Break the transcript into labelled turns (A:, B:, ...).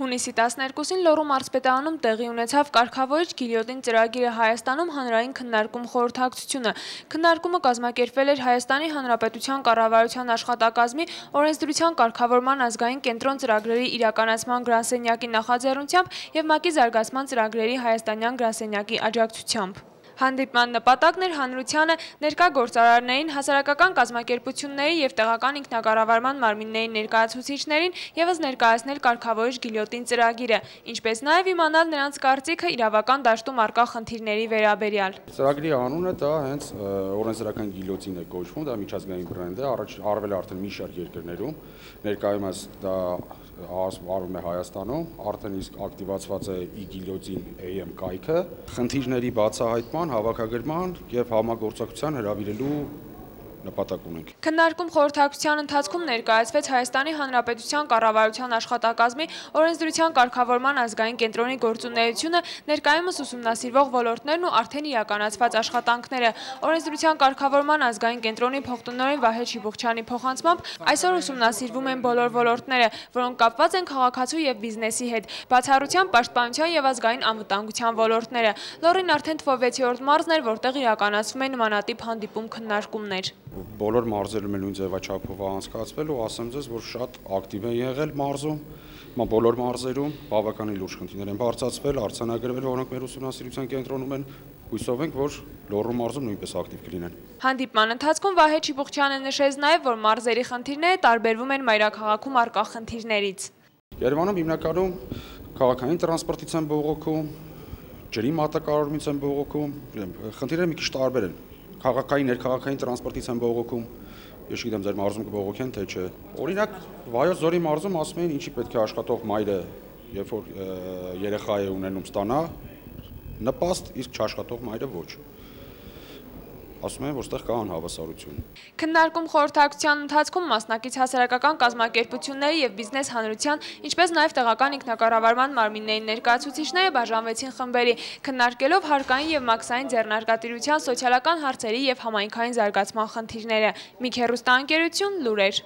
A: Հունիսի 12-ին Լոռու մարզպետարանում տեղի ունեցավ կարգավորիչ գիլյոտին ծրագիրը Հայաստանում հանրային քննարկում խորհրդակցությունը։ Քննարկումը կազմակերպվել էր Հայաստանի Հանրապետության կառավարության աշխատակազմի օրենսդրության կարգավորման ազգային կենտրոն ծրագրերի իրականացման գրասենյակի նախաձեռնությամբ և ՄԱԿ-ի զարգացման ծրագրերի հայաստանյան գրասենյակի աջակցությամբ։ Հանդիպման նպատակն էր հանրությանը, ներկա գործարարներին, հասարակական կազմակերպությունների և տեղական ինքնակառավարման մարմինների ներկայացուցիչներին ևս ներկայացնել կարգավորիչ գիլյոտին ծրագիրը, ինչպես նաև իմանալ նրանց կարծիքը իրավական դաշտում առկա խնդիրների վերաբերյալ։
B: Ծրագրի անունը դա հենց օրենսդրական գիլյոտին է կոչվում, դա միջազգային բրենդ է, արվել է արդեն մի շարք երկրներում, ներկայումս դա արվում է Հայաստանում, արդեն իսկ ակտիվացված է e-գիլյոտին AM կայքը, խնդիրների բացահայտման, հավաքագրման և համագործակցության հրավիրելու նպատակ ունենք։
A: Քննարկում խորհրդակցության ընթացքում ներկայացվեց Հայաստանի Հանրապետության կառավարության աշխատակազմի օրենսդրության կարգավորման ազգային կենտրոնի գործունեությունը, ներկայումս ուսումնասիրվող ոլորտներն ու արդեն իրականացված աշխատանքները։ Օրենսդրության կարգավորման ազգային կենտրոնի փոխտնօրեն Վահե Չիբուխչյանի փոխանցմամբ այսօր ուսումնասիրվում են բոլոր ոլորտները, որոնք կապված են քաղաքացու և բիզնեսի հետ, բացառությամբ պաշտպանության և ազգային անվտանգության ոլորտները։ Լոռին արդեն թվով 6-րդ մարզն էր, որտեղ իրականացվում են նմանատիպ հանդիպում քննարկումներ։
B: Բոլոր մարզերում նույն ձևաչափով է անցկացվել ու ասեմ ձեզ, որ շատ ակտիվ են եղել մարզում, բոլոր մարզերում բավականին լուրջ խնդիրներ են բարձրացվել, արձանագրվել, որոնք մեր ուսումնասիրության կենտրոնում են, հույսով ենք, որ Լոռու մարզում նույնպես ակտիվ կլինեն։
A: Հանդիպման ընթացքում Վահե Չիբուխչյանը նշեց նաև, որ մարզերի խնդիրները տարբերվում են մայրաքաղաքում առկա խնդիրներից։
B: Երևանում հիմնականում քաղաքային տրանսպորտից են բողոքում, ջրի մատակարարումից են բողոքում, խնդիրները մի քիչ տարբեր են։ Քաղաքային, ներքաղաքային տրանսպորտից են բողոքում, ես չգիտեմ ձեր մարզում կբողոքեն, թե չէ։ Օրինակ, Վայոց ձորի մարզում ասում էին, ինչի պետք է աշխատող մայրը, երբ որ երեխա է ունենում, ստանա նպաստ, իսկ չաշխատող մայրը ոչ։ Ասում են, որ ստեղ կա անհավասարություն։
A: Քննարկում խորհրդակցության ընթացքում մասնակից հասարակական կազմակերպությունների և բիզնես հանրության, ինչպես նաև տեղական ինքնակառավարման մարմինների ներկայացուցիչները բաժանվեցին խմբերի, քննարկելով հարկային և մաքսային ձեռնարկատիրության, սոցիալական հարցերի և համայնքային զարգացման խնդիրները։ Մի հեռուստաընկերություն, լուրեր։